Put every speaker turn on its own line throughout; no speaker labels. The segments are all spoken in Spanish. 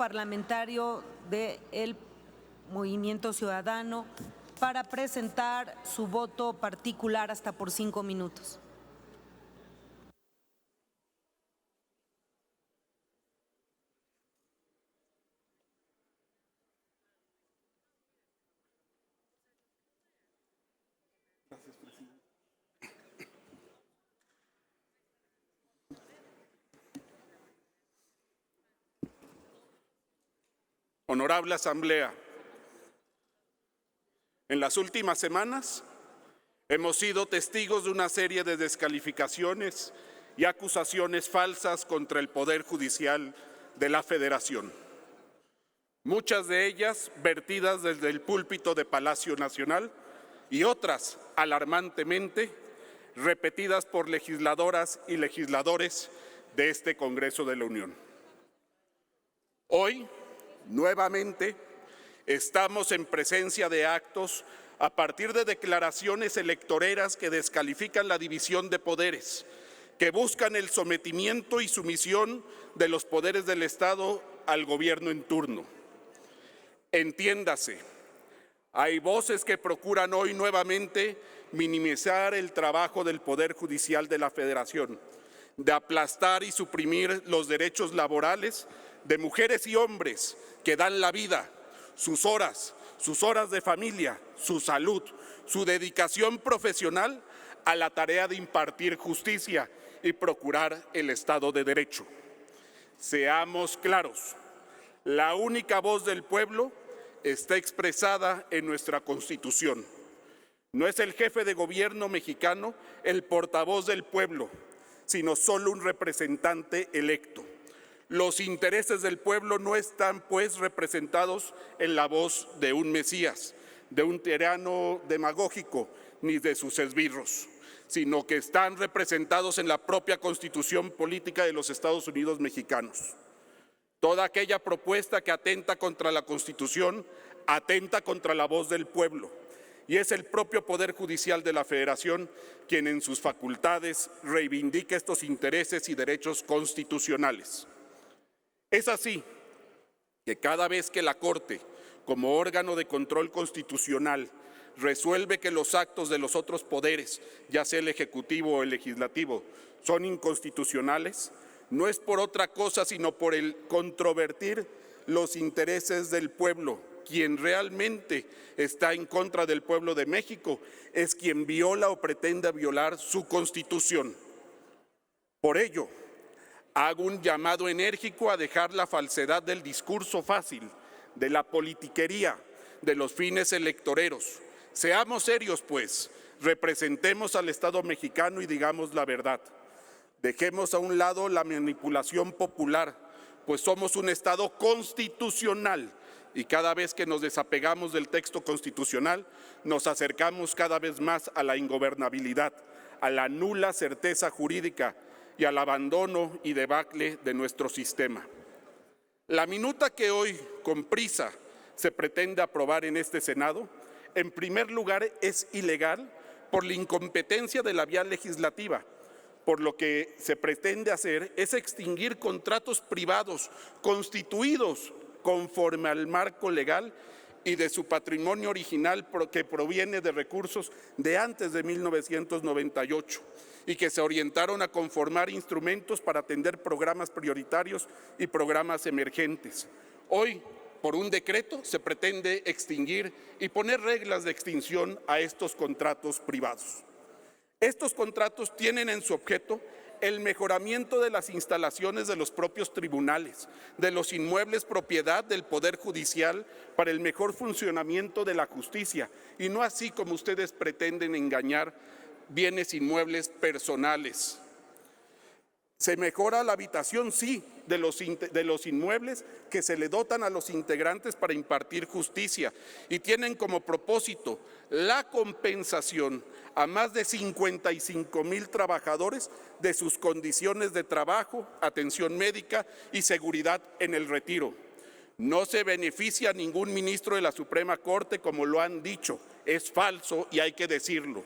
parlamentario del Movimiento Ciudadano para presentar su voto particular hasta por 5 minutos.
Honorable Asamblea, en las últimas semanas hemos sido testigos de una serie de descalificaciones y acusaciones falsas contra el Poder Judicial de la Federación. Muchas de ellas vertidas desde el púlpito de Palacio Nacional y otras, alarmantemente, repetidas por legisladoras y legisladores de este Congreso de la Unión. Hoy, nuevamente, estamos en presencia de actos a partir de declaraciones electoreras que descalifican la división de poderes, que buscan el sometimiento y sumisión de los poderes del Estado al gobierno en turno. Entiéndase, hay voces que procuran hoy nuevamente minimizar el trabajo del Poder Judicial de la Federación, de aplastar y suprimir los derechos laborales de mujeres y hombres que dan la vida, sus horas de familia, su salud, su dedicación profesional a la tarea de impartir justicia y procurar el Estado de Derecho. Seamos claros, la única voz del pueblo está expresada en nuestra Constitución. No es el jefe de gobierno mexicano el portavoz del pueblo, sino solo un representante electo. Los intereses del pueblo no están, pues, representados en la voz de un Mesías, de un tirano demagógico, ni de sus esbirros, sino que están representados en la propia Constitución Política de los Estados Unidos mexicanos. Toda aquella propuesta que atenta contra la Constitución atenta contra la voz del pueblo, y es el propio Poder Judicial de la Federación quien en sus facultades reivindica estos intereses y derechos constitucionales. Es así que cada vez que la Corte, como órgano de control constitucional, resuelve que los actos de los otros poderes, ya sea el Ejecutivo o el Legislativo, son inconstitucionales, no es por otra cosa sino por el controvertir los intereses del pueblo. Quien realmente está en contra del pueblo de México es quien viola o pretende violar su Constitución. Por ello, hago un llamado enérgico a dejar la falsedad del discurso fácil, de la politiquería, de los fines electoreros. Seamos serios, pues, representemos al Estado mexicano y digamos la verdad. Dejemos a un lado la manipulación popular, pues somos un Estado constitucional y cada vez que nos desapegamos del texto constitucional, nos acercamos cada vez más a la ingobernabilidad, a la nula certeza jurídica y al abandono y debacle de nuestro sistema. La minuta que hoy, con prisa, se pretende aprobar en este Senado, en primer lugar es ilegal por la incompetencia de la vía legislativa. Por lo que se pretende hacer es extinguir contratos privados constituidos conforme al marco legal y de su patrimonio original que proviene de recursos de antes de 1998 y que se orientaron a conformar instrumentos para atender programas prioritarios y programas emergentes. Hoy, por un decreto, se pretende extinguir y poner reglas de extinción a estos contratos privados. Estos contratos tienen en su objeto el mejoramiento de las instalaciones de los propios tribunales, de los inmuebles propiedad del Poder Judicial para el mejor funcionamiento de la justicia y no así como ustedes pretenden engañar, bienes inmuebles personales. Se mejora la habitación, sí, de los inmuebles que se le dotan a los integrantes para impartir justicia y tienen como propósito la compensación a más de 55,000 trabajadores de sus condiciones de trabajo, atención médica y seguridad en el retiro. No se beneficia a ningún ministro de la Suprema Corte, como lo han dicho. Es falso y hay que decirlo.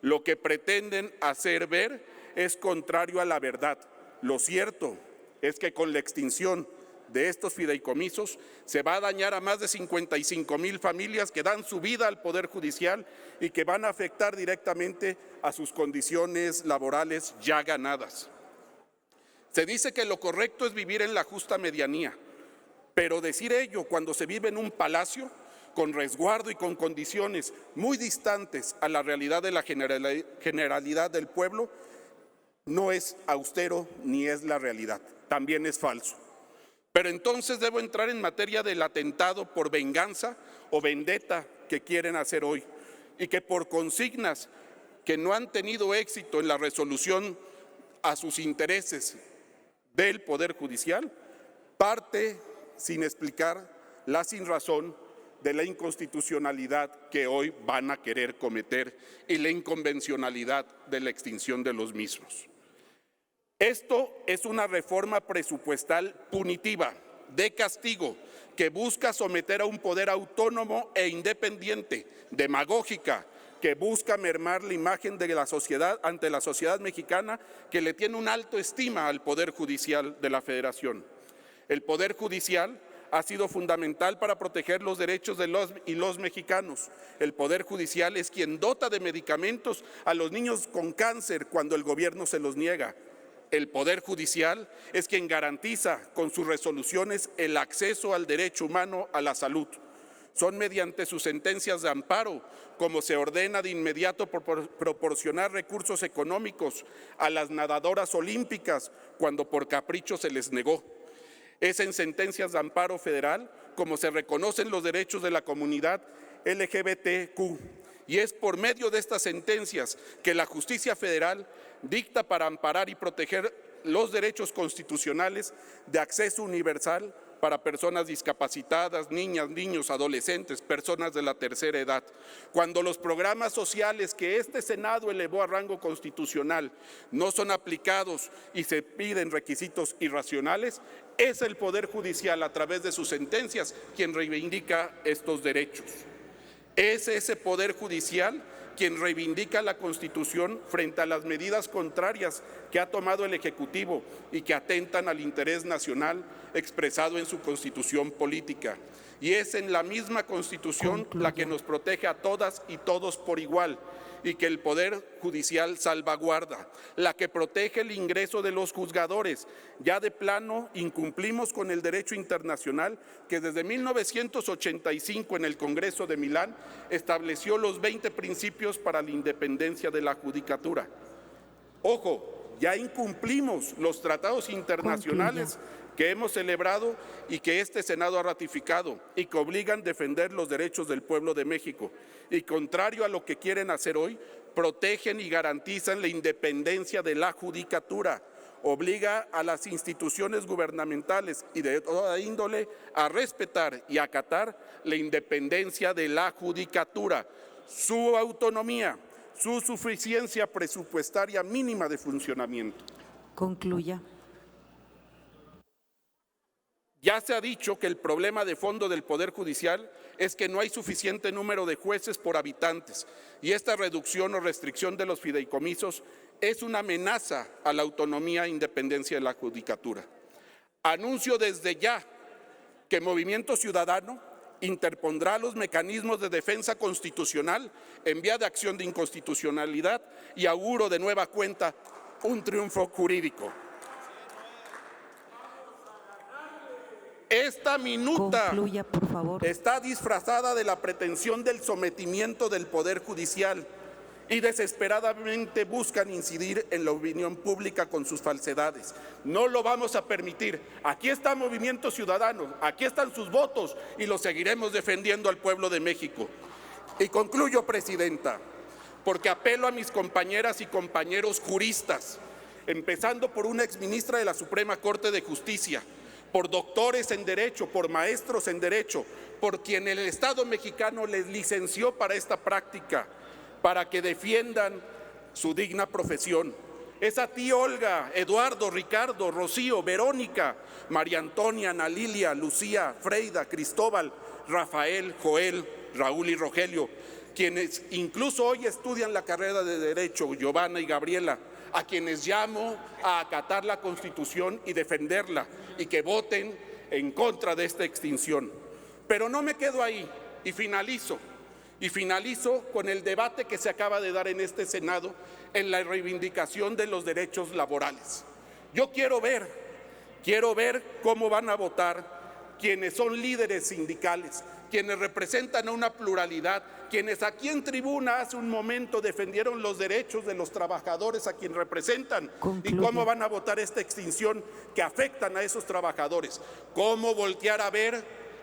Lo que pretenden hacer ver es contrario a la verdad. Lo cierto es que con la extinción de estos fideicomisos se va a dañar a más de 55,000 familias que dan su vida al Poder Judicial y que van a afectar directamente a sus condiciones laborales ya ganadas. Se dice que lo correcto es vivir en la justa medianía, pero decir ello cuando se vive en un palacio con resguardo y con condiciones muy distantes a la realidad de la generalidad del pueblo no es austero ni es la realidad, también es falso. Pero entonces debo entrar en materia del atentado por venganza o vendetta que quieren hacer hoy y que por consignas que no han tenido éxito en la resolución a sus intereses del Poder Judicial, parte sin explicar la sinrazón de la inconstitucionalidad que hoy van a querer cometer y la inconvencionalidad de la extinción de los mismos. Esto es una reforma presupuestal punitiva, de castigo, que busca someter a un poder autónomo e independiente, demagógica, que busca mermar la imagen de la sociedad ante la sociedad mexicana, que le tiene una alta estima al Poder Judicial de la Federación. El Poder Judicial ha sido fundamental para proteger los derechos de los mexicanos. El Poder Judicial es quien dota de medicamentos a los niños con cáncer cuando el gobierno se los niega. El Poder Judicial es quien garantiza con sus resoluciones el acceso al derecho humano a la salud. Son mediante sus sentencias de amparo como se ordena de inmediato proporcionar recursos económicos a las nadadoras olímpicas cuando por capricho se les negó. Es en sentencias de amparo federal como se reconocen los derechos de la comunidad LGBTQ. Y es por medio de estas sentencias que la justicia federal dicta para amparar y proteger los derechos constitucionales de acceso universal para personas discapacitadas, niñas, niños, adolescentes, personas de la tercera edad. Cuando los programas sociales que este Senado elevó a rango constitucional no son aplicados y se piden requisitos irracionales, es el Poder Judicial, a través de sus sentencias, quien reivindica estos derechos. Es ese Poder Judicial quien reivindica la Constitución frente a las medidas contrarias que ha tomado el Ejecutivo y que atentan al interés nacional expresado en su Constitución política. Y es en la misma Constitución la que nos protege a todas y todos por igual y que el Poder Judicial salvaguarda, la que protege el ingreso de los juzgadores. Ya de plano incumplimos con el derecho internacional que desde 1985 en el Congreso de Milán estableció los 20 principios para la independencia de la judicatura. Ojo, ya incumplimos los tratados internacionales que hemos celebrado y que este Senado ha ratificado y que obligan a defender los derechos del pueblo de México. Y contrario a lo que quieren hacer hoy, protegen y garantizan la independencia de la judicatura. Obliga a las instituciones gubernamentales y de toda índole a respetar y acatar la independencia de la judicatura, su autonomía, su suficiencia presupuestaria mínima de funcionamiento.
Concluya.
Ya se ha dicho que el problema de fondo del Poder Judicial es que no hay suficiente número de jueces por habitantes y esta reducción o restricción de los fideicomisos es una amenaza a la autonomía e independencia de la judicatura. Anuncio desde ya que Movimiento Ciudadano interpondrá los mecanismos de defensa constitucional en vía de acción de inconstitucionalidad y auguro de nueva cuenta un triunfo jurídico. Esta minuta
Concluya, por favor.
Está disfrazada de la pretensión del sometimiento del Poder Judicial y desesperadamente buscan incidir en la opinión pública con sus falsedades. No lo vamos a permitir. Aquí está Movimiento Ciudadano, aquí están sus votos y los seguiremos defendiendo al pueblo de México. Y concluyo, Presidenta, porque apelo a mis compañeras y compañeros juristas, empezando por una exministra de la Suprema Corte de Justicia, por doctores en Derecho, por maestros en Derecho, por quien el Estado mexicano les licenció para esta práctica, para que defiendan su digna profesión. Es a ti, Olga, Eduardo, Ricardo, Rocío, Verónica, María Antonia, Ana Lilia, Lucía, Freida, Cristóbal, Rafael, Joel, Raúl y Rogelio, quienes incluso hoy estudian la carrera de Derecho, Giovanna y Gabriela, a quienes llamo a acatar la Constitución y defenderla, y que voten en contra de esta extinción. Pero no me quedo ahí y finalizo con el debate que se acaba de dar en este Senado en la reivindicación de los derechos laborales. Yo quiero ver cómo van a votar quienes son líderes sindicales, quienes representan a una pluralidad, quienes aquí en tribuna hace un momento defendieron los derechos de los trabajadores a quien representan.
Concluye.
Y cómo van a votar esta extinción que afectan a esos trabajadores. Cómo voltear a ver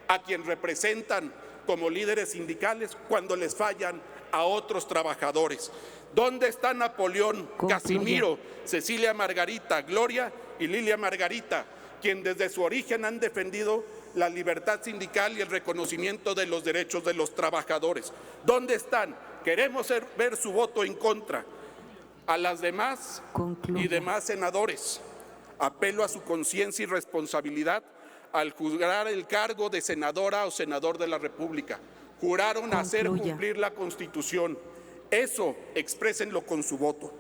a quien representan como líderes sindicales cuando les fallan a otros trabajadores. ¿Dónde está Napoleón,
Concluye.
Casimiro, Cecilia Margarita, Gloria y Lilia Margarita, quien desde su origen han defendido la libertad sindical y el reconocimiento de los derechos de los trabajadores? ¿Dónde están? Queremos ver su voto en contra. A las demás
Concluye.
y demás senadores, apelo a su conciencia y responsabilidad al jurar el cargo de senadora o senador de la República. Juraron hacer
Concluya.
cumplir la Constitución. Eso exprésenlo con su voto.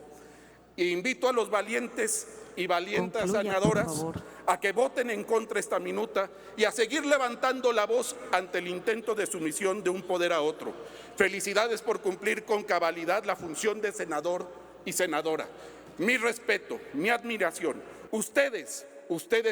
E invito a los valientes y valientas
Concluya,
senadoras
por favor.
a que voten en contra esta minuta y a seguir levantando la voz ante el intento de sumisión de un poder a otro. Felicidades por cumplir con cabalidad la función de senador y senadora. Mi respeto, mi admiración. Ustedes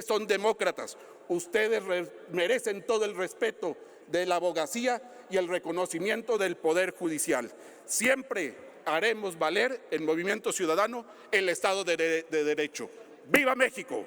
son demócratas. Ustedes merecen todo el respeto de la abogacía y el reconocimiento del Poder Judicial. Siempre haremos valer el Movimiento Ciudadano el Estado de Derecho. ¡Viva México!